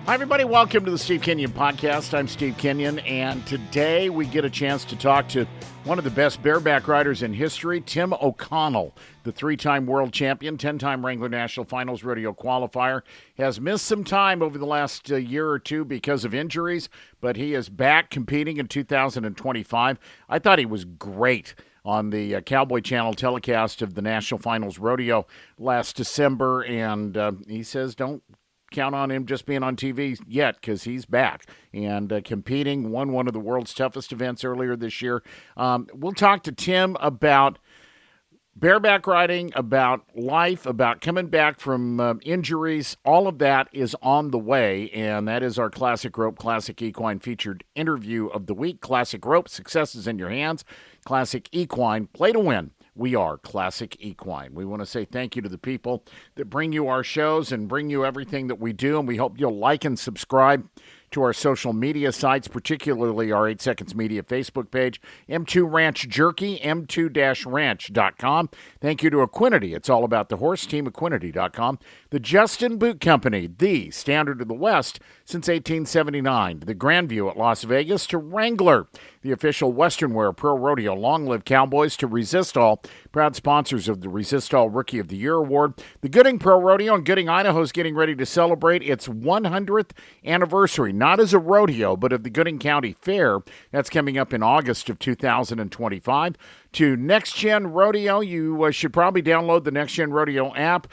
Hi, everybody. Welcome to the Steve Kenyon Podcast. I'm Steve Kenyon, and today we get a chance to talk to one of the best bareback riders in history, Tim O'Connell, the three-time world champion, 10-time Wrangler National Finals rodeo qualifier. Has missed some time over the last year or two because of injuries, but he is back competing in 2025. I thought he was great on the Cowboy Channel telecast of the National Finals Rodeo last December, and he says don't count on him just being on TV yet because he's back and competing, won one of the world's toughest events earlier this year. We'll talk to Tim about bareback riding, about life, about coming back from injuries. All of that is on the way, and that is our Classic Rope, Classic Equine featured interview of the week. Classic Rope, success is in your hands. Classic Equine, play to win. We are Classic Equine. We want to say thank you to the people that bring you our shows and bring you everything that we do, and we hope you'll like and subscribe to our social media sites, particularly our 8 Seconds Media Facebook page, M2 Ranch Jerky, m2-ranch.com. Thank you to Equinity. It's all about the horse team, equinity.com. The Justin Boot Company, the standard of the West since 1879. The Grandview at Las Vegas, to Wrangler, the official Western Wear Pro Rodeo. Long live Cowboys, to Resist All, proud sponsors of the Resist All Rookie of the Year Award. The Gooding Pro Rodeo in Gooding, Idaho is getting ready to celebrate its 100th anniversary, not as a rodeo, but of the Gooding County Fair. That's coming up in August of 2025. To Next Gen Rodeo, you should probably download the Next Gen Rodeo app,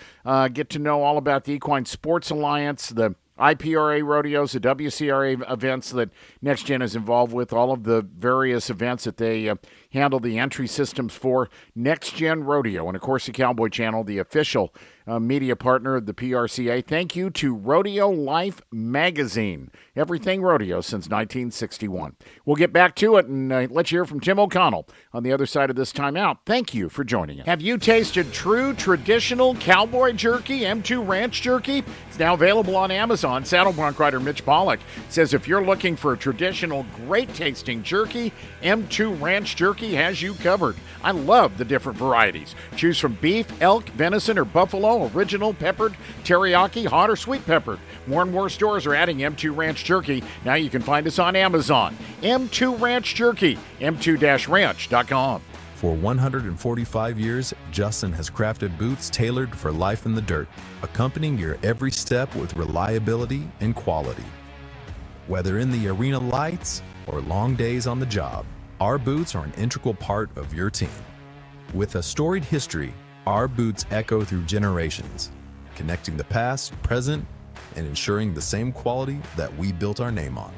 get to know all about the Equine Sports Alliance, the IPRA rodeos, the WCRA events that Next Gen is involved with, all of the various events that they handle the entry systems for. Next Gen Rodeo, and of course the Cowboy Channel, the official media partner of the PRCA. Thank you to Rodeo Life Magazine, everything rodeo since 1961. We'll get back to it and let you hear from Tim O'Connell on the other side of this timeout. Thank you for joining us. Have you tasted true traditional cowboy jerky, M2 Ranch Jerky? It's now available on Amazon. Saddle Bronc rider Mitch Pollock says if you're looking for a traditional, great-tasting jerky, M2 Ranch Jerky has you covered. I love the different varieties. Choose from beef, elk, venison, or buffalo, original, peppered, teriyaki, hot, or sweet peppered. More and more stores are adding M2 Ranch Jerky. Now you can find us on Amazon. M2 Ranch Jerky, m2-ranch.com. For 145 years, Justin has crafted boots tailored for life in the dirt, accompanying your every step with reliability and quality. Whether in the arena lights or long days on the job, our boots are an integral part of your team. With a storied history, our boots echo through generations, connecting the past, present, and ensuring the same quality that we built our name on.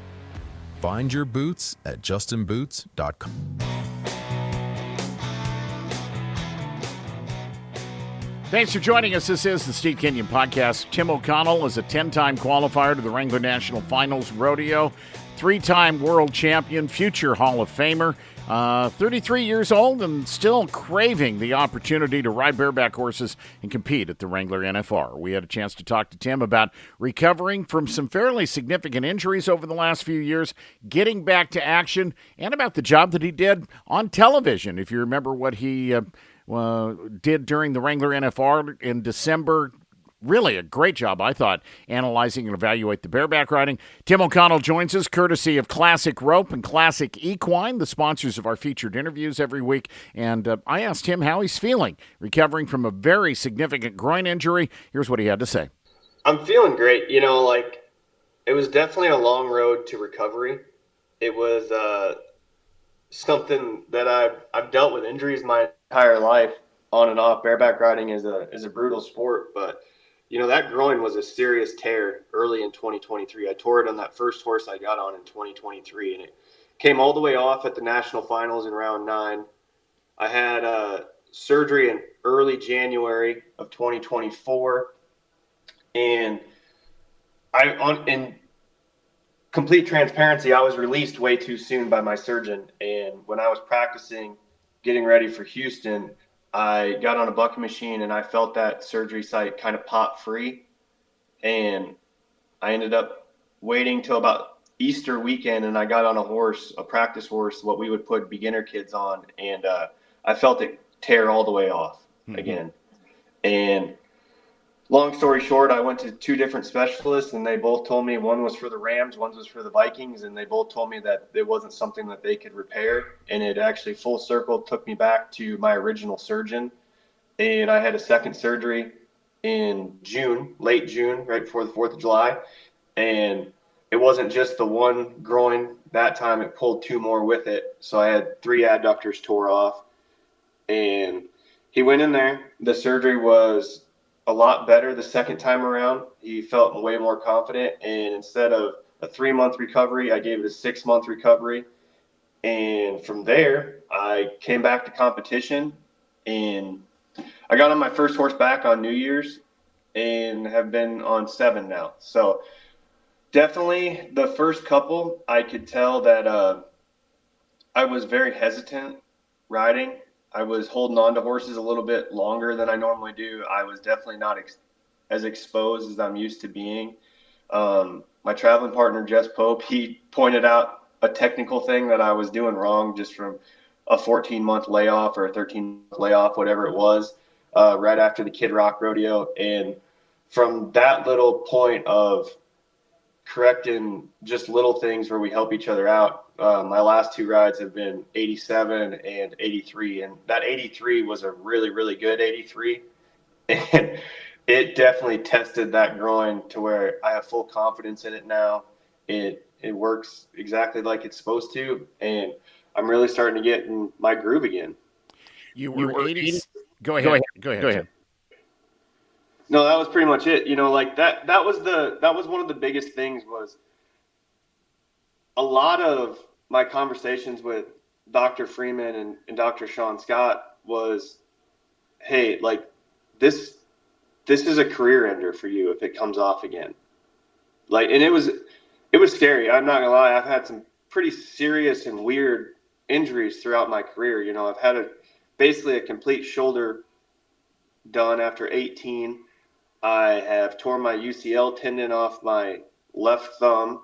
Find your boots at justinboots.com. Thanks for joining us. This is the Steve Kenyon Podcast. Tim O'Connell is a 10-time qualifier to the Wrangler National Finals Rodeo, 3-time world champion, future Hall of Famer, 33 years old and still craving the opportunity to ride bareback horses and compete at the Wrangler NFR. We had a chance to talk to Tim about recovering from some fairly significant injuries over the last few years, getting back to action, and about the job that he did on television. If you remember what he did during the Wrangler NFR in December. Really a great job, I thought, analyzing and evaluate the bareback riding. Tim O'Connell joins us courtesy of Classic Rope and Classic Equine, the sponsors of our featured interviews every week. And I asked him how he's feeling, recovering from a very significant groin injury. Here's what he had to say. I'm feeling great. You know, like, it was definitely a long road to recovery. It was something that I've dealt with injuries my entire life on and off. Bareback riding is a brutal sport, but you know, that groin was a serious tear early in 2023. I tore it on that first horse I got on in 2023, and it came all the way off at the national finals in round 9. I had surgery in early January of 2024, and in complete transparency, I was released way too soon by my surgeon. And when I was practicing, getting ready for Houston, I got on a bucking machine and I felt that surgery site kind of pop free. And I ended up waiting till about Easter weekend, and I got on a practice horse, what we would put beginner kids on. And I felt it tear all the way off again. And long story short, I went to two different specialists, and they both told me one was for the Rams, one was for the Vikings, and they both told me that it wasn't something that they could repair. And it actually full circle took me back to my original surgeon, and I had a second surgery in June, late June, right before the 4th of July. And it wasn't just the one groin. That time it pulled two more with it. So I had three adductors tore off. And he went in there. The surgery was a lot better the second time around. He felt way more confident. And instead of a 3-month recovery, I gave it a 6-month recovery. And from there, I came back to competition, and I got on my first horse back on New Year's and have been on 7 now. So definitely the first couple, I could tell that I was very hesitant riding. I was holding on to horses a little bit longer than I normally do. I was definitely not as exposed as I'm used to being. My traveling partner, Jess Pope, he pointed out a technical thing that I was doing wrong just from a 14-month layoff or a 13-month layoff, whatever it was, right after the Kid Rock Rodeo. And from that little point of correcting just little things where we help each other out, my last two rides have been 87 and 83. And that 83 was a really, really good 83. And it definitely tested that groin to where I have full confidence in it now. It works exactly like it's supposed to, and I'm really starting to get in my groove again. You were 80. Go ahead. Go ahead. Tim. No, that was pretty much it. Like that was one of the biggest things. Was a lot of my conversations with Dr. Freeman and Dr. Sean Scott was, hey, like this is a career ender for you if it comes off again. Like, and it was scary. I'm not gonna lie. I've had some pretty serious and weird injuries throughout my career. I've had basically a complete shoulder done after 18. I have torn my UCL tendon off my left thumb.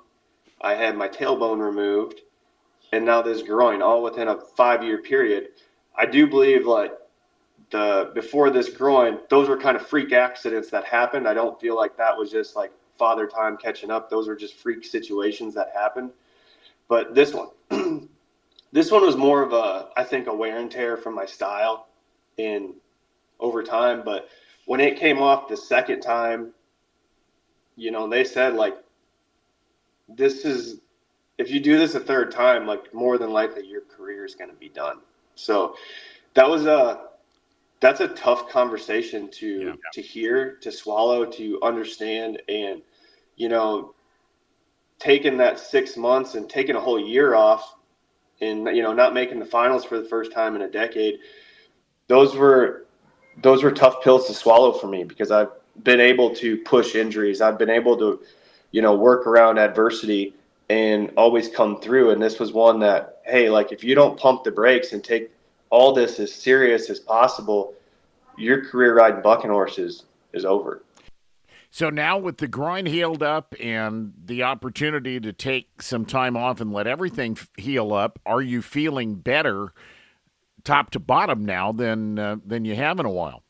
I had my tailbone removed, and now this groin, all within a 5-year period. I do believe like before this groin, those were kind of freak accidents that happened. I don't feel like that was just like father time catching up. Those were just freak situations that happened. But this one, this one was more of I think a wear and tear from my style in over time. But when it came off the second time, they said like, if you do this a third time, like more than likely your career is going to be done. So that's a tough conversation to hear, to swallow, to understand. And, taking that 6 months and taking a whole year off and, not making the finals for the first time in a decade, those were tough pills to swallow for me, because I've been able to push injuries. I've been able to, work around adversity and always come through. And this was one that, hey, like if you don't pump the brakes and take all this as serious as possible, your career riding bucking horses is over. So now with the groin healed up and the opportunity to take some time off and let everything heal up, are you feeling better top to bottom now than you have in a while?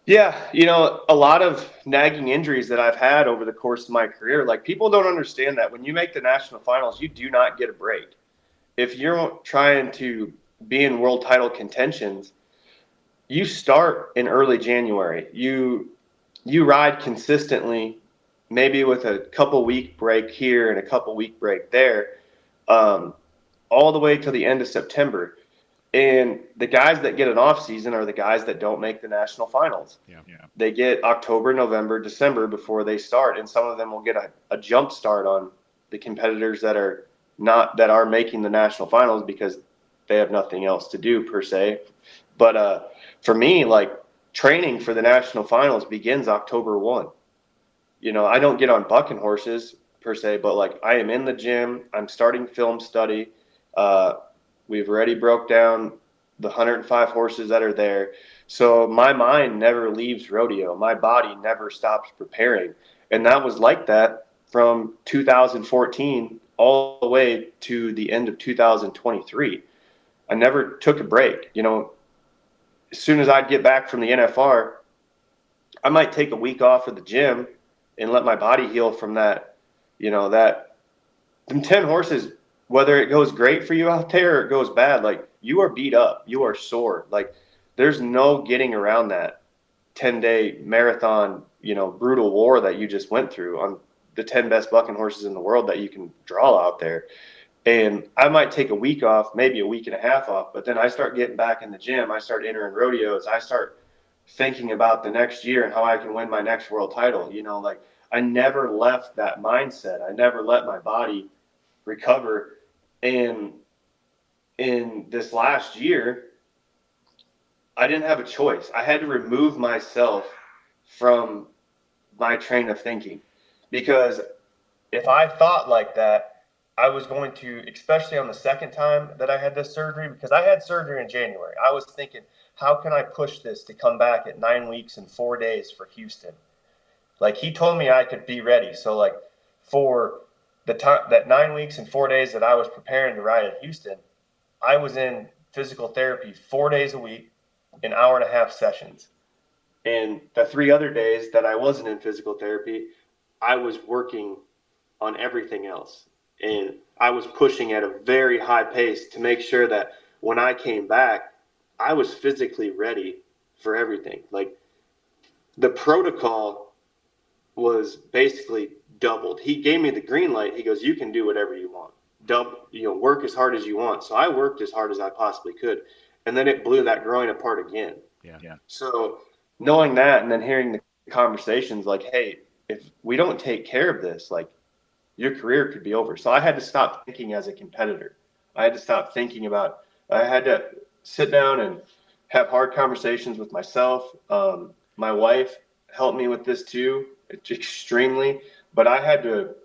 Yeah, a lot of nagging injuries that I've had over the course of my career, like people don't understand that when you make the national finals, you do not get a break. If you're trying to be in world title contentions, you start in early January. You ride consistently, maybe with a couple week break here and a couple week break there, all the way to the end of September. And the guys that get an off season are the guys that don't make the national finals. Yeah. They get October, November, December before they start, and some of them will get a jump start on the competitors that are making the national finals because they have nothing else to do per se. But for me, like training for the national finals begins October 1. I don't get on bucking horses per se, but like I am in the gym. I'm starting film study. We've already broke down the 105 horses that are there. So my mind never leaves rodeo. My body never stops preparing. And that was like that from 2014 all the way to the end of 2023. I never took a break. As soon as I'd get back from the NFR, I might take a week off of the gym and let my body heal from that, them 10 horses, whether it goes great for you out there or it goes bad, like you are beat up, you are sore. Like there's no getting around that 10-day marathon, brutal war that you just went through on the 10 best bucking horses in the world that you can draw out there. And I might take a week off, maybe a week and a half off, but then I start getting back in the gym. I start entering rodeos. I start thinking about the next year and how I can win my next world title. Like I never left that mindset. I never let my body recover. And in this last year, I didn't have a choice. I had to remove myself from my train of thinking, because if I thought like that, I was going to, especially on the second time that I had this surgery, because I had surgery in January. I was thinking, how can I push this to come back at 9 weeks and 4 days for Houston? Like he told me I could be ready. So like for the time, that 9 weeks and 4 days that I was preparing to ride at Houston, I was in physical therapy 4 days a week, an hour and a half sessions. And the 3 other days that I wasn't in physical therapy, I was working on everything else. And I was pushing at a very high pace to make sure that when I came back, I was physically ready for everything. Like the protocol was basically doubled. He gave me the green light. He goes, you can do whatever you want. Work as hard as you want. So I worked as hard as I possibly could. And then it blew that groin apart again. Yeah. So knowing that, and then hearing the conversations like, hey, if we don't take care of this, like your career could be over. So I had to stop thinking as a competitor. I had to stop thinking about, I had to sit down and have hard conversations with myself. My wife helped me with this too, extremely, but I had to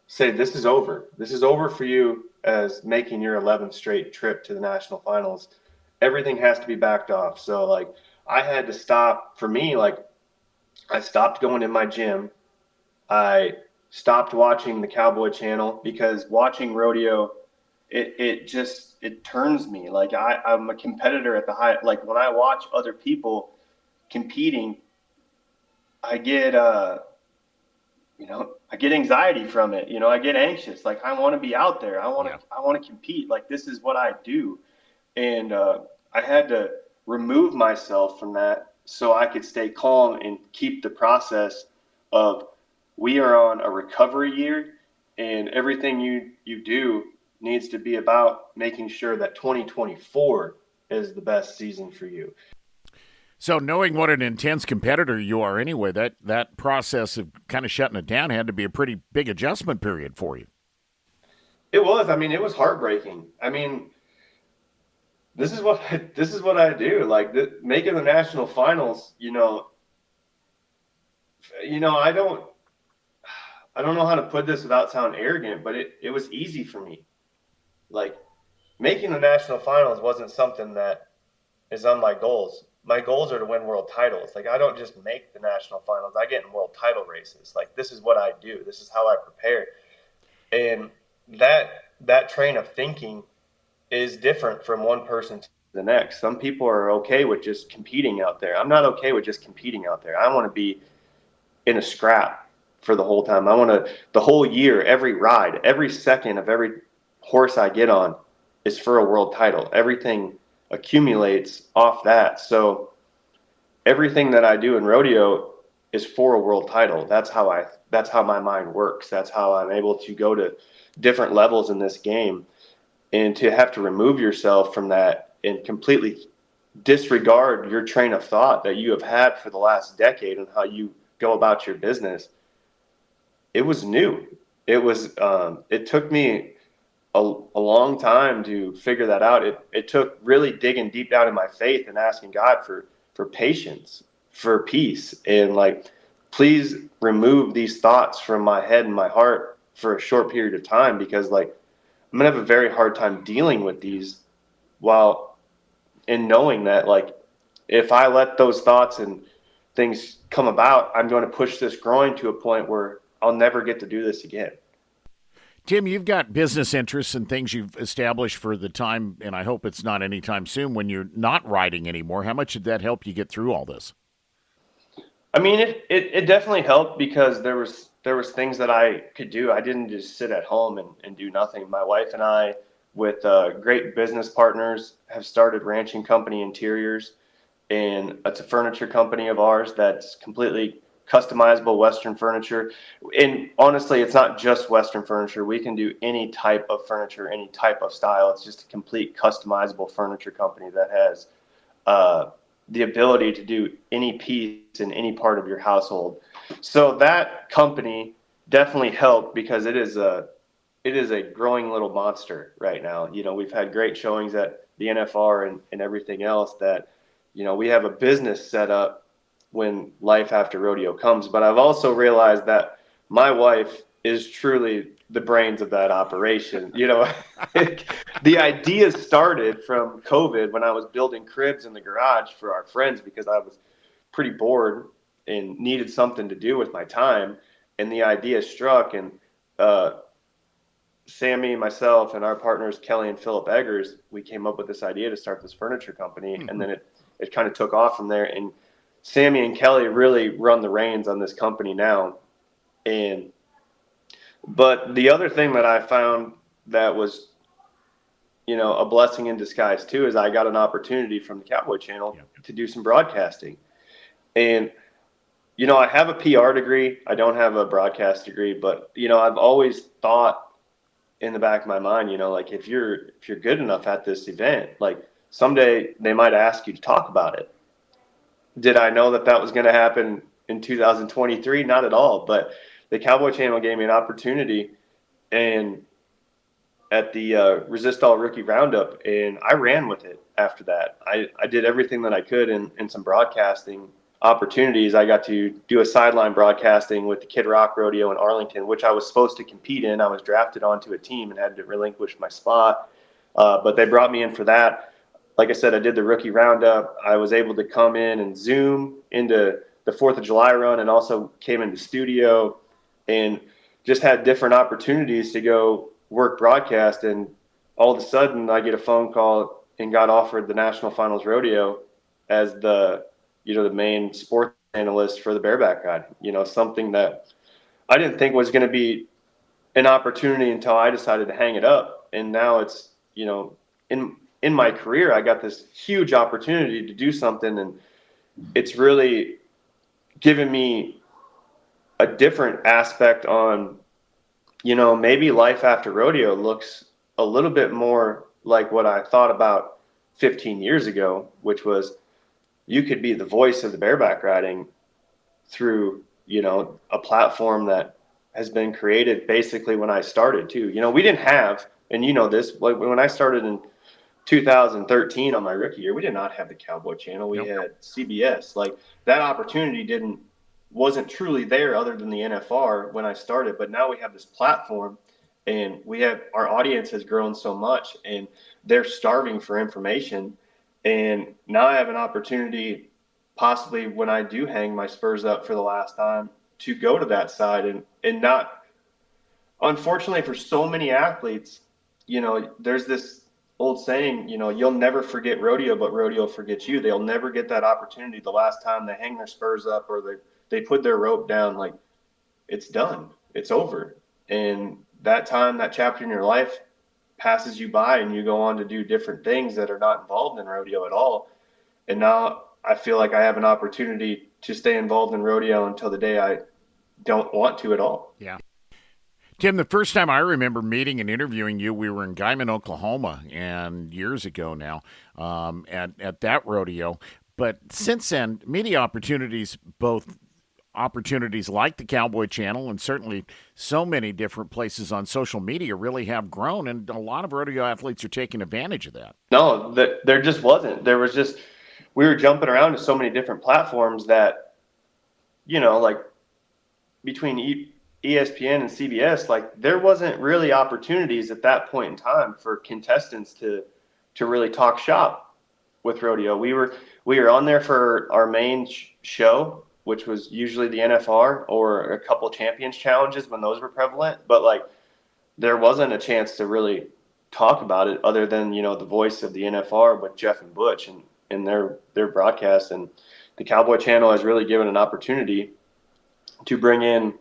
say, this is over. This is over for you as making your 11th straight trip to the national finals. Everything has to be backed off. So like I had to stop. For me, like I stopped going in my gym. I stopped watching the Cowboy Channel, because watching rodeo, it turns me. Like I'm a competitor at the high. Like when I watch other people competing, I get I get anxiety from it. I get anxious. Like I want to be out there. I want to compete. Like this is what I do. And I had to remove myself from that so I could stay calm and keep the process of, we are on a recovery year, and everything you do needs to be about making sure that 2024 is the best season for you. So knowing what an intense competitor you are anyway, that process of kind of shutting it down had to be a pretty big adjustment period for you. It was. I mean, it was heartbreaking. I mean, this is what I do. Like making the national finals, I don't know how to put this without sounding arrogant, but it was easy for me. Like making the national finals wasn't something that is on my goals. My goals are to win world titles. Like I don't just make the national finals. I get in world title races. Like this is what I do. This is how I prepare. And that train of thinking is different from one person to the next. Some people are okay with just competing out there. I'm not okay with just competing out there. I want to be in a scrap for the whole time. I want to, the whole year, every ride, every second of every horse I get on is for a world title. Everything accumulates off that. So everything that I do in rodeo is for a world title. That's how my mind works. That's how I'm able to go to different levels in this game. And to have to remove yourself from that and completely disregard your train of thought that you have had for the last decade and how you go about your business, it was new. It took me a long time to figure that out. It took really digging deep down in my faith and asking God for patience, for peace, and like, please remove these thoughts from my head and my heart for a short period of time, because like I'm gonna have a very hard time dealing with these, while in knowing that like if I let those thoughts and things come about, I'm going to push this groin to a point where I'll never get to do this again. Tim, you've got business interests and things you've established for the time, and I hope it's not anytime soon when you're not riding anymore. How much did that help you get through all this? I mean, it definitely helped because there was things that I could do. I didn't just sit at home and do nothing. My wife and I, with great business partners, have started Ranching Company Interiors, and it's a furniture company of ours that's completely customizable Western furniture. And honestly, it's not just Western furniture. We can do any type of furniture, any type of style. It's just a complete customizable furniture company that has the ability to do any piece in any part of your household. So that company definitely helped because it is a growing little monster right now. We've had great showings at the NFR and everything else that, we have a business set up when life after rodeo comes. But I've also realized that my wife is truly the brains of that operation. The idea started from COVID when I was building cribs in the garage for our friends because I was pretty bored and needed something to do with my time. And the idea struck, and Sammy, myself, and our partners, Kelly and Philip Eggers, we came up with this idea to start this furniture company. And then it kind of took off from there. And Sammy and Kelly really run the reins on this company now. But the other thing that I found that was, a blessing in disguise too, is I got an opportunity from the Cowboy Channel to do some broadcasting. And, I have a PR degree. I don't have a broadcast degree, but, I've always thought in the back of my mind, like if you're good enough at this event, like someday they might ask you to talk about it. Did I know that was going to happen in 2023? Not at all. But the Cowboy Channel gave me an opportunity, and at the Resist All Rookie Roundup, and I ran with it after that. I did everything that I could in some broadcasting opportunities. I got to do a sideline broadcasting with the Kid Rock Rodeo in Arlington, which I was supposed to compete in. I was drafted onto a team and had to relinquish my spot, but they brought me in for that. Like I said, I did the rookie roundup. I was able to come in and Zoom into the 4th of July run, and also came into studio and just had different opportunities to go work broadcast. And all of a sudden I get a phone call and got offered the National Finals Rodeo as the main sports analyst for the Bareback ride, something that I didn't think was going to be an opportunity until I decided to hang it up. And now it's, in my career, I got this huge opportunity to do something, and it's really given me a different aspect on, maybe life after rodeo looks a little bit more like what I thought about 15 years ago, which was you could be the voice of the bareback riding through, a platform that has been created basically when I started too. We didn't have, and this, like when I started in 2013 on my rookie year, we did not have the Cowboy Channel. We had CBS. Like that opportunity wasn't truly there other than the NFR when I started. But now we have this platform, and our audience has grown so much, and they're starving for information. And now I have an opportunity, possibly when I do hang my spurs up for the last time, to go to that side and not, unfortunately for so many athletes, there's this old saying, you'll never forget rodeo, but rodeo forgets you. They'll never get that opportunity the last time they hang their spurs up or they put their rope down. Like it's done, it's over. And that time, that chapter in your life passes you by, and you go on to do different things that are not involved in rodeo at all. And now I feel like I have an opportunity to stay involved in rodeo until the day I don't want to at all. Yeah. Tim, the first time I remember meeting and interviewing you, we were in Guyman, Oklahoma, and years ago now, at that rodeo. But since then, media opportunities, both opportunities like the Cowboy Channel and certainly so many different places on social media really have grown, and a lot of rodeo athletes are taking advantage of that. No, there just wasn't. There was just, we were jumping around to so many different platforms that, like between ESPN and CBS, like there wasn't really opportunities at that point in time for contestants to really talk shop with rodeo. We were on there for our main show, which was usually the NFR or a couple Champions Challenges when those were prevalent. But like there wasn't a chance to really talk about it other than, the voice of the NFR with Jeff and Butch and their broadcast. And, the Cowboy Channel has really given an opportunity to bring in,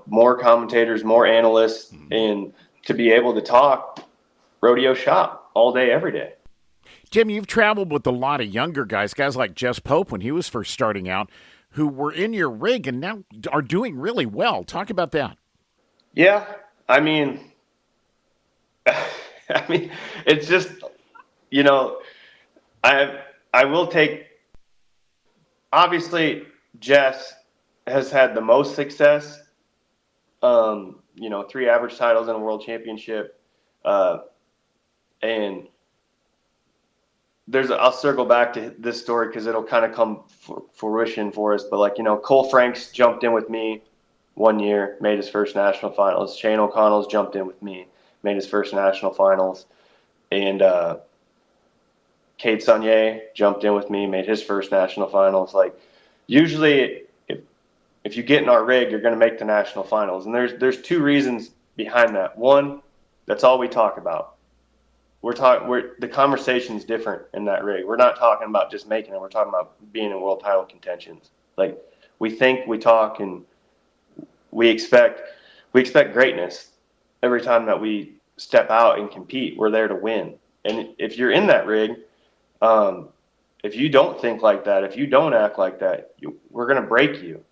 more commentators, more analysts, and to be able to talk rodeo shop all day, every day. Tim, you've traveled with a lot of younger guys like Jess Pope when he was first starting out, who were in your rig and now are doing really well. Talk about that. Yeah, I mean, it's just, I will take, obviously, Jess has had the most success. 3 average titles in a world championship, and I'll circle back to this story because it'll kind of come fruition for us. But Cole Franks jumped in with me one year, made his first national finals. Shane O'Connell's jumped in with me, made his first national finals, and Cade Saunier jumped in with me, made his first national finals. Usually, if you get in our rig, you're going to make the national finals, and there's 2 reasons behind that. One, that's all we talk about. The conversation's different in that rig. We're not talking about just making it. We're talking about being in world title contentions. We think, we talk, and we expect greatness every time that we step out and compete. We're there to win. And if you're in that rig, if you don't think like that, if you don't act like that, we're going to break you.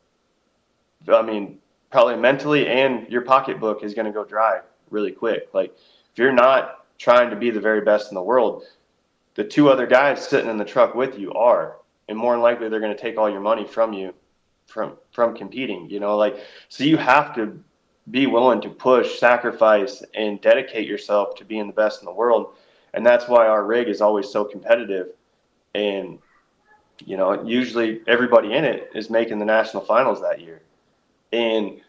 I mean, probably mentally, and your pocketbook is going to go dry really quick. If you're not trying to be the very best in the world, the 2 other guys sitting in the truck with you are, and more than likely they're going to take all your money from you from competing, so you have to be willing to push, sacrifice, and dedicate yourself to being the best in the world. And that's why our rig is always so competitive. And, usually everybody in it is making the national finals that year. And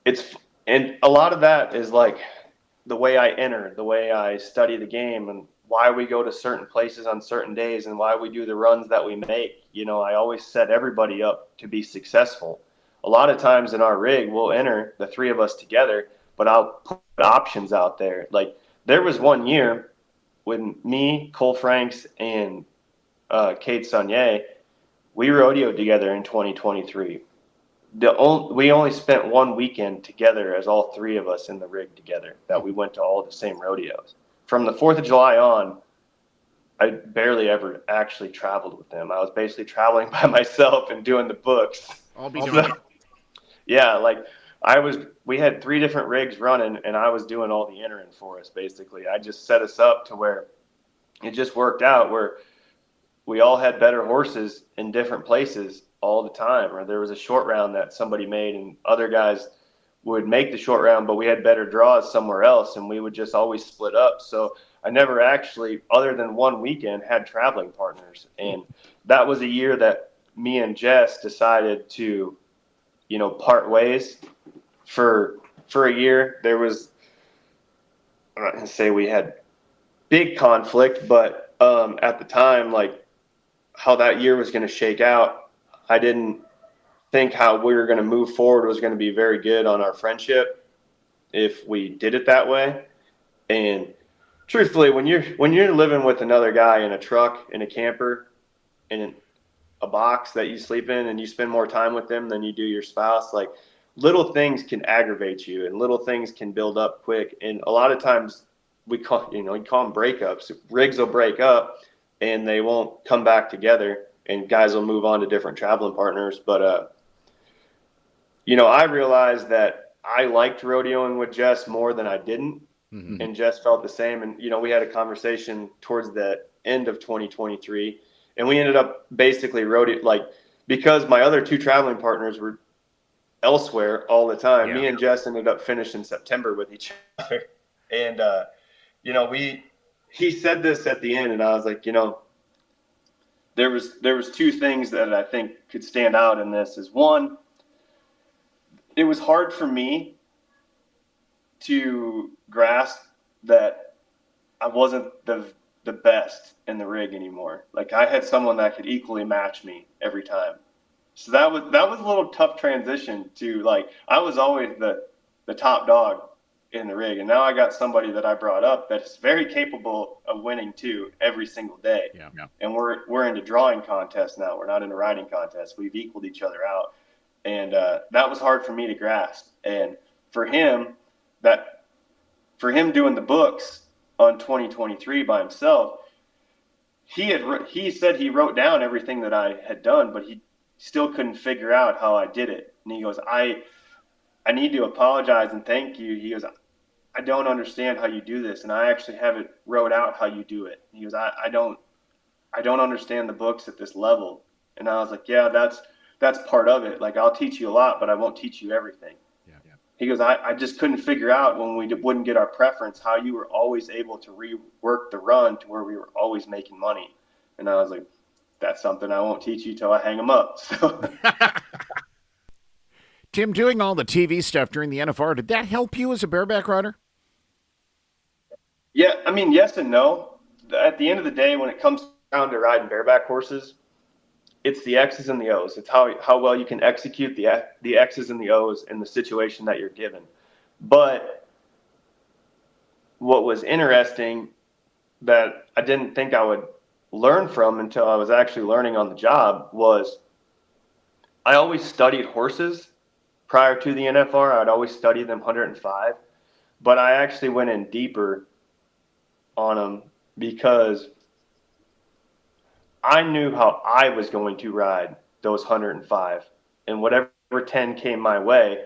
a lot of that is the way I enter, the way I study the game, and why we go to certain places on certain days, and why we do the runs that we make. I always set everybody up to be successful. A lot of times in our rig, we'll enter the 3 of us together, but I'll put options out there. There was one year when me, Cole Franks, and Cade Saunier, we rodeoed together in 2023. We only spent 1 weekend together as all 3 of us in the rig together, that we went to all the same rodeos. From the 4th of July on, I barely ever actually traveled with them. I was basically traveling by myself and doing the books. I'll be doing it. Yeah, we had 3 different rigs running, and I was doing all the entering for us, basically. I just set us up to where it just worked out, where we all had better horses in different places all the time, or there was a short round that somebody made and other guys would make the short round, but we had better draws somewhere else, and we would just always split up. So I never actually, other than 1 weekend, had traveling partners. And that was a year that me and Jess decided to, part ways for a year. There was, I'm not going to say we had big conflict, but at the time, how that year was going to shake out, I didn't think how we were going to move forward was going to be very good on our friendship if we did it that way. And truthfully, when you're living with another guy in a truck, in a camper, in a box that you sleep in, and you spend more time with them than you do your spouse, little things can aggravate you, and little things can build up quick. And a lot of times we call them breakups. Rigs will break up and they won't come back together, and guys will move on to different traveling partners. But, I realized that I liked rodeoing with Jess more than I didn't. Mm-hmm. And Jess felt the same. And, we had a conversation towards the end of 2023, and we ended up basically because my other 2 traveling partners were elsewhere all the time. Yeah. Me and Jess ended up finishing September with each other. And, he said this at the end, and I was like, there was 2 things that I think could stand out in this. Is one, it was hard for me to grasp that I wasn't the best in the rig anymore. I had someone that could equally match me every time. So that was a little tough transition to I was always the top dog in the rig. And now I got somebody that I brought up that's very capable of winning too every single day. Yeah, yeah. And we're into drawing contests now. We're not into riding contests. We've equaled each other out. And that was hard for me to grasp. And for him doing the books on 2023 by himself, he said he wrote down everything that I had done, but he still couldn't figure out how I did it. And he goes, I need to apologize and thank you. He goes, I don't understand how you do this. And I actually have it wrote out how you do it. And he goes, I don't understand the books at this level. And I was like, yeah, that's part of it. Like, I'll teach you a lot, but I won't teach you everything. Yeah, yeah. He goes, I just couldn't figure out when we wouldn't get our preference, how you were always able to rework the run to where we were always making money. And I was like, that's something I won't teach you till I hang them up. So. Tim, doing all the TV stuff during the NFR, did that help you as a bareback rider? Yeah, I mean, yes and no. At the end of the day, when it comes down to riding bareback horses, it's the X's and the O's. It's how well you can execute the X's and the O's in the situation that you're given. But what was interesting that I didn't think I would learn from until I was actually learning on the job was I always studied horses prior to the NFR. I'd always study them 105, but I actually went in deeper on them because I knew how I was going to ride those 105, and whatever 10 came my way,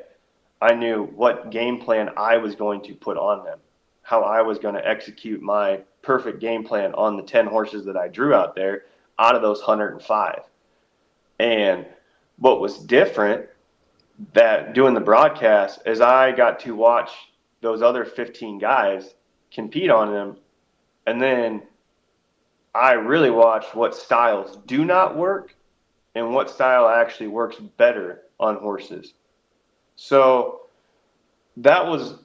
I knew what game plan I was going to put on them, how I was going to execute my perfect game plan on the 10 horses that I drew out there out of those 105. And what was different that doing the broadcast is I got to watch those other 15 guys compete on them. And then I really watched what styles do not work and what style actually works better on horses. So that was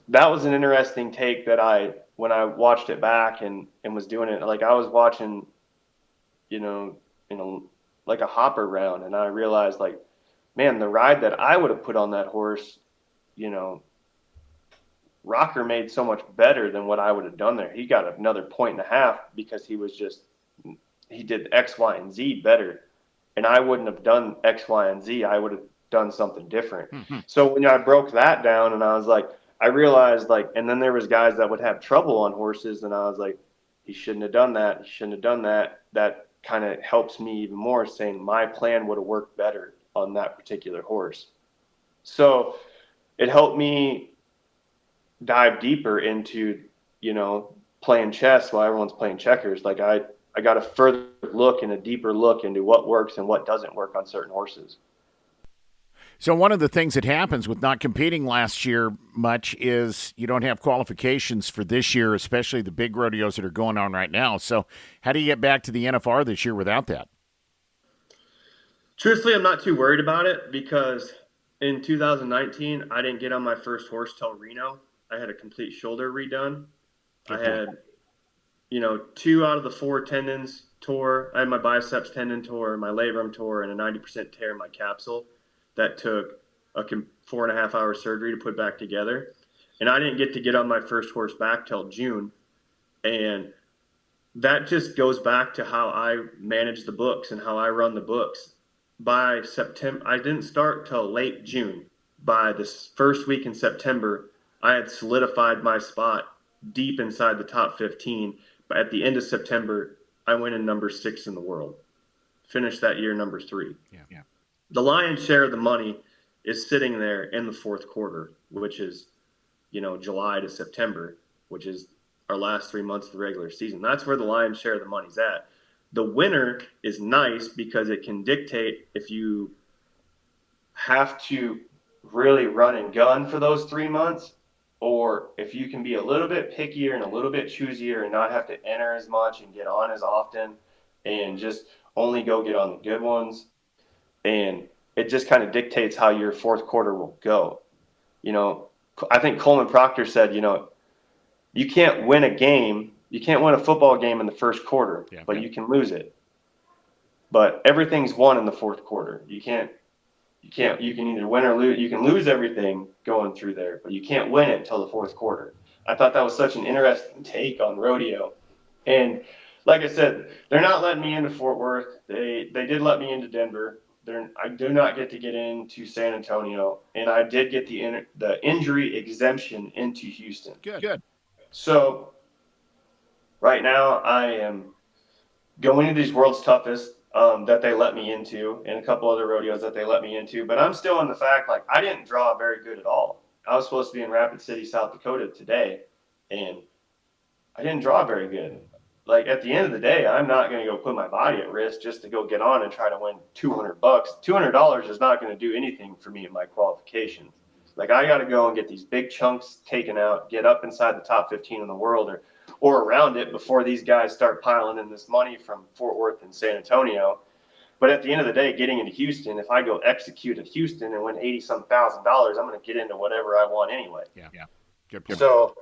an interesting take that when I watched it back and was doing it, like I was watching, like a hopper round, and I realized, like, man, the ride that I would have put on that horse, Rocker made so much better than what I would have done there. He got another 1.5 because he did X, Y, and Z better. And I wouldn't have done X, Y, and Z. I would have done something different. Mm-hmm. So when I broke that down and I was like, I realized, like, and then there was guys that would have trouble on horses, and I was like, he shouldn't have done that. He shouldn't have done that. That kind of helps me even more, saying my plan would have worked better on that particular horse. So it helped me dive deeper into, playing chess while everyone's playing checkers. Like I got a further look and a deeper look into what works and what doesn't work on certain horses. So one of the things that happens with not competing last year much is you don't have qualifications for this year, especially the big rodeos that are going on right now. So how do you get back to the NFR this year without that? Truthfully, I'm not too worried about it because in 2019, I didn't get on my first horse till Reno. I had a complete shoulder redone. I had, 2 out of the 4 tendons tore. I had my biceps tendon tore, my labrum tore, and a 90% tear in my capsule. That took a 4.5-hour surgery to put back together. And I didn't get on my first horse back till June. And that just goes back to how I manage the books and how I run the books. By September, I didn't start till late June. By this first week in September, I had solidified my spot deep inside the top 15. But at the end of September, I went in number 6 in the world. Finished that year number 3. Yeah. The lion's share of the money is sitting there in the fourth quarter, which is, July to September, which is our last 3 months of the regular season. That's where the lion's share of the money's at. The winter is nice because it can dictate if you have to really run and gun for those 3 months, or if you can be a little bit pickier and a little bit choosier and not have to enter as much and get on as often and just only go get on the good ones. And it just kind of dictates how your fourth quarter will go. I think Coleman Proctor said, you can't win a game. You can't win a football game in the first quarter, but you can lose it. But everything's won in the fourth quarter. You can't You can either win or lose. You can lose everything going through there, but you can't win it until the fourth quarter. I thought that was such an interesting take on rodeo. And like I said, they're not letting me into Fort Worth. They did let me into Denver. I do not get to get into San Antonio, and I did get the injury exemption into Houston. Good. So right now I am going into these world's toughest that they let me into, and a couple other rodeos that they let me into. But I'm still in the fact, like, I didn't draw very good at all. I was supposed to be in Rapid City, South Dakota today, and I didn't draw very good. Like, at the end of the day, I'm not going to go put my body at risk just to go get on and try to win $200. $200 is not going to do anything for me in my qualifications. Like, I got to go and get these big chunks taken out, get up inside the top 15 in the world, or around it before these guys start piling in this money from Fort Worth and San Antonio. But at the end of the day, getting into Houston, if I go execute at Houston and win $80-some thousand, I'm going to get into whatever I want anyway. Yeah. Good. So,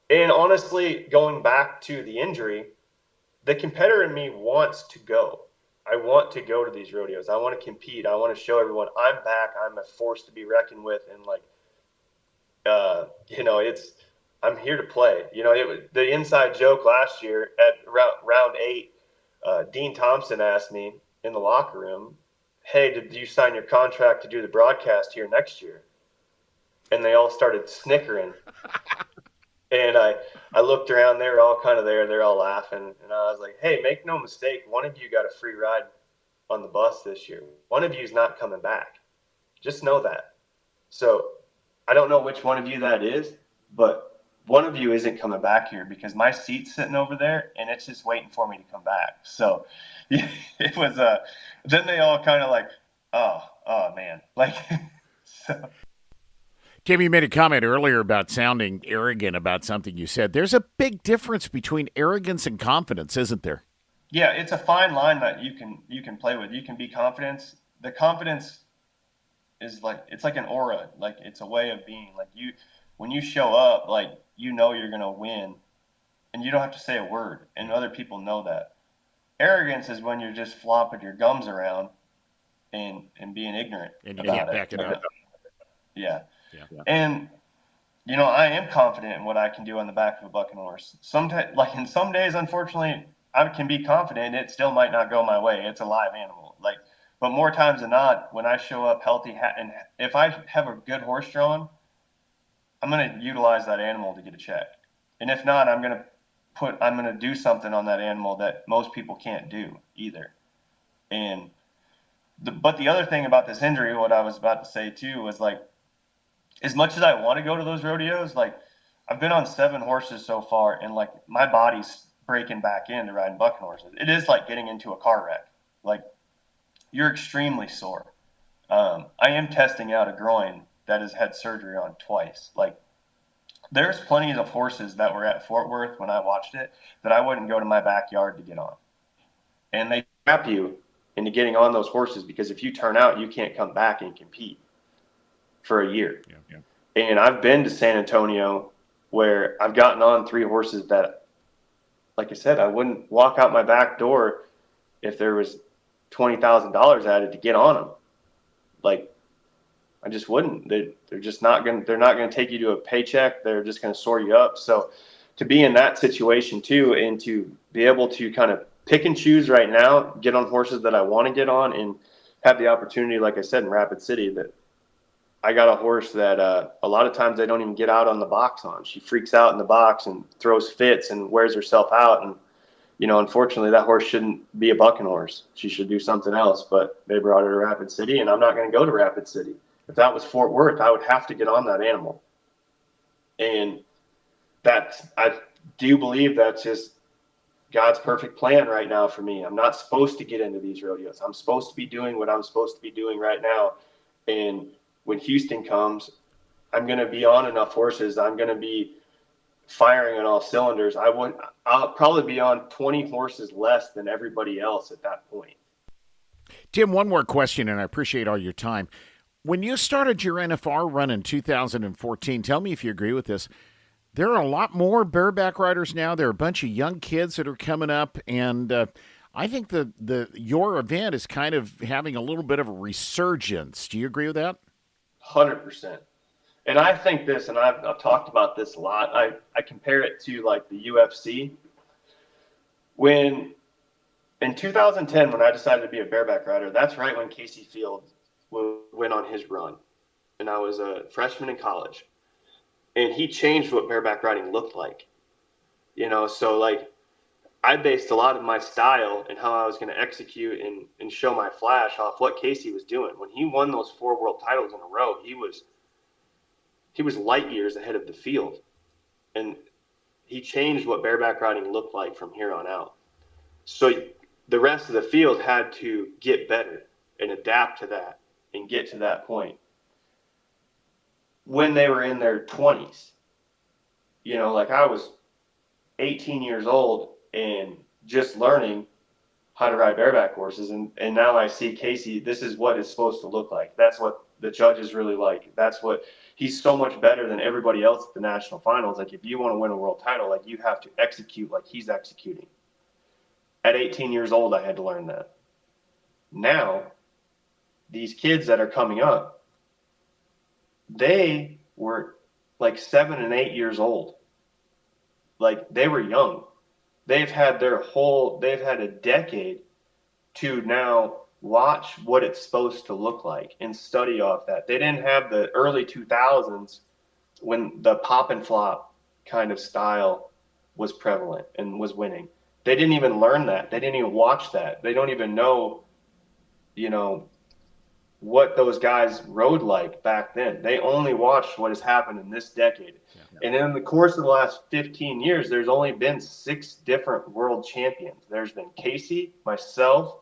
and honestly, going back to the injury, the competitor in me wants to go. I want to go to these rodeos. I want to compete. I want to show everyone I'm back. I'm a force to be reckoned with. And I'm here to play. It was the inside joke last year at round 8. Dean Thompson asked me in the locker room, "Hey, did you sign your contract to do the broadcast here next year?" And they all started snickering. And I looked around, they were all kind of there, they're all laughing. And I was like, "Hey, make no mistake, one of you got a free ride on the bus this year. One of you is not coming back. Just know that." So I don't know which one of you that is, but one of you isn't coming back here because my seat's sitting over there and it's just waiting for me to come back. So it was, then they all kind of like, oh man. Like, so. Tim, you made a comment earlier about sounding arrogant about something you said. There's a big difference between arrogance and confidence, isn't there? Yeah, it's a fine line that you can play with. You can be confident. The confidence is it's like an aura. Like, it's a way of being. Like, when you show up, like, you're going to win and you don't have to say a word and other people know that. Arrogance is when you're just flopping your gums around and being ignorant. And you can't back it up. Yeah. And, I am confident in what I can do on the back of a bucking horse. Sometimes, like, in some days, unfortunately, I can be confident. It still might not go my way. It's a live animal. But more times than not, when I show up healthy, and if I have a good horse drawn, I'm going to utilize that animal to get a check. And if not, I'm going to do something on that animal that most people can't do either. And but the other thing about this injury, what I was about to say too, was like, as much as I want to go to those rodeos, like, I've been on 7 horses so far, and like, my body's breaking back into riding bucking horses. It is like getting into a car wreck. Like, you're extremely sore. I am testing out a groin that has had surgery on twice. Like, there's plenty of horses that were at Fort Worth when I watched it that I wouldn't go to my backyard to get on. And they trap you into getting on those horses because if you turn out, you can't come back and compete for a year. Yeah. And I've been to San Antonio where I've gotten on 3 horses that, like I said, I wouldn't walk out my back door if there was $20,000 added to get on them. Like, I just wouldn't. They're just not going. They're not going to take you to a paycheck. They're just going to soar you up. So, to be in that situation too, and to be able to kind of pick and choose right now, get on horses that I want to get on, and have the opportunity, like I said, in Rapid City, that I got a horse that a lot of times they don't even get out on the box on. She freaks out in the box and throws fits and wears herself out. And unfortunately, that horse shouldn't be a bucking horse. She should do something else. But they brought her to Rapid City, and I'm not going to go to Rapid City. If that was Fort Worth, I would have to get on that animal. And I do believe that's just God's perfect plan right now for me. I'm not supposed to get into these rodeos. I'm supposed to be doing what I'm supposed to be doing right now. And when Houston comes, I'm going to be on enough horses. I'm going to be firing on all cylinders. I'll probably be on 20 horses less than everybody else at that point. Tim, one more question, and I appreciate all your time. When you started your NFR run in 2014, tell me if you agree with this, there are a lot more bareback riders now. There are a bunch of young kids that are coming up, and I think your event is kind of having a little bit of a resurgence. Do you agree with that? 100%. And I think this, and I've talked about this a lot. I compare it to like the UFC. When in 2010, when I decided to be a bareback rider, that's right when Casey Field went on his run, and I was a freshman in college, and he changed what bareback riding looked like. So like I based a lot of my style and how I was going to execute and show my flash off what Casey was doing. When he won those 4 world titles in a row, he was light years ahead of the field, and he changed what bareback riding looked like from here on out. So the rest of the field had to get better and adapt to that and get to that point when they were in their 20s. Like I was 18 years old and just learning how to ride bareback horses. And now I see Casey, this is what it's supposed to look like. That's what the judges really like. He's so much better than everybody else at the national finals. Like if you want to win a world title, like you have to execute like he's executing. At 18 years old, I had to learn that. Now, these kids that are coming up, they were like 7 and 8 years old. Like they were young. They've had a decade to now watch what it's supposed to look like and study off that. They didn't have the early 2000s when the pop and flop kind of style was prevalent and was winning. They didn't even learn that. They didn't even watch that. They don't even know, what those guys rode like back then. They only watched what has happened in this decade. Yeah. And in the course of the last 15 years, there's only been 6 different world champions. There's been Casey, myself,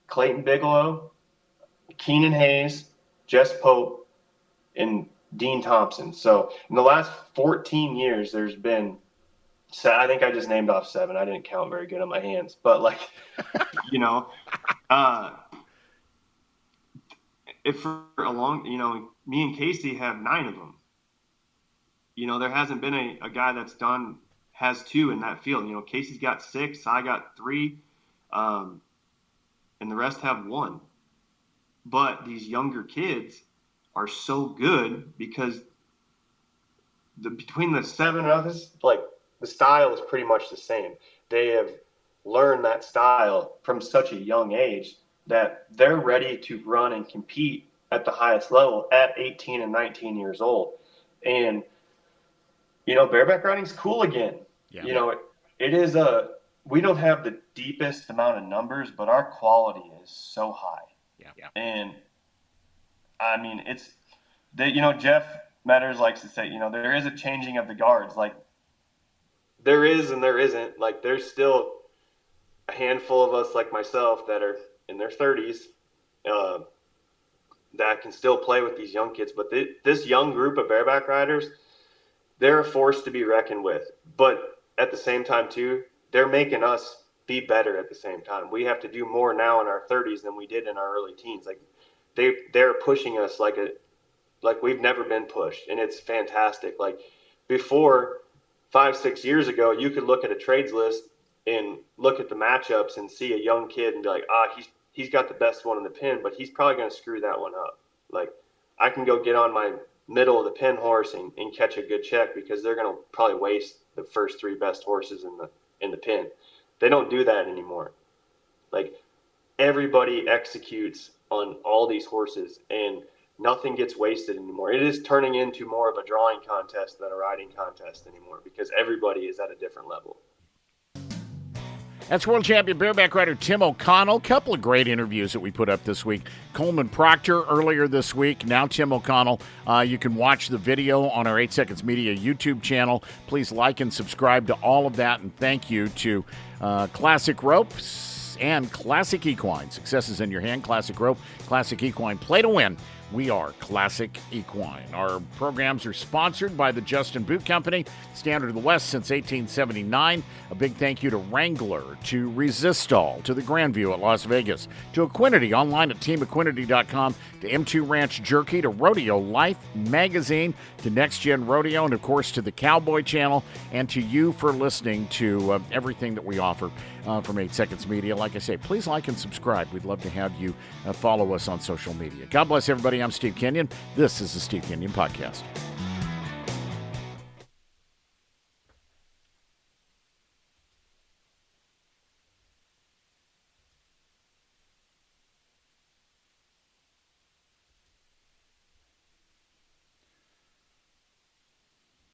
Clayton Bigelow, Keenan Hayes, Jess Pope, and Dean Thompson. So in the last 14 years, there's been, I think I just named off 7. I didn't count very good on my hands, but like, if for a long, me and Casey have 9 of them. There hasn't been a guy has 2 in that field. Casey's got 6, I got 3, and the rest have 1. But these younger kids are so good because between the 7 of us, like the style is pretty much the same. They have learned that style from such a young age that they're ready to run and compete at the highest level at 18 and 19 years old. And, bareback riding's cool again. Yeah. It is we don't have the deepest amount of numbers, but our quality is so high. Yeah. And I mean, it's Jeff Metters likes to say, there is a changing of the guards. Like there is and there isn't. Like there's still a handful of us like myself that are in their 30s that can still play with these young kids. But this young group of bareback riders, they're a force to be reckoned with. But at the same time, too, they're making us be better at the same time. We have to do more now in our 30s than we did in our early teens. Like they're pushing us like we've never been pushed, and it's fantastic. Like before 5-6 years ago, you could look at a trades list and look at the matchups and see a young kid and be like, he's got the best one in the pin, but he's probably going to screw that one up. Like I can go get on my middle of the pin horse and catch a good check because they're going to probably waste the first 3 best horses in the pin. They don't do that anymore. Like everybody executes on all these horses and nothing gets wasted anymore. It is turning into more of a drawing contest than a riding contest anymore because everybody is at a different level. That's world champion bareback rider Tim O'Connell. Couple of great interviews that we put up this week. Coleman Proctor earlier this week. Now Tim O'Connell. You can watch the video on our 8 Seconds Media YouTube channel. Please like and subscribe to all of that. And thank you to Classic Ropes and Classic Equine. Success is in your hand. Classic Rope, Classic Equine. Play to win. We are Classic Equine. Our programs are sponsored by the Justin Boot Company, Standard of the West since 1879. A big thank you to Wrangler, to Resistol, to the Grandview at Las Vegas, to Equinity online at teamequinity.com, to M2 Ranch Jerky, to Rodeo Life Magazine, to Next Gen Rodeo, and of course to the Cowboy Channel, and to you for listening to everything that we offer. from 8 Seconds Media. Like I say, please like and subscribe. We'd love to have you follow us on social media. God bless everybody. I'm Steve Kenyon. This is the Steve Kenyon Podcast.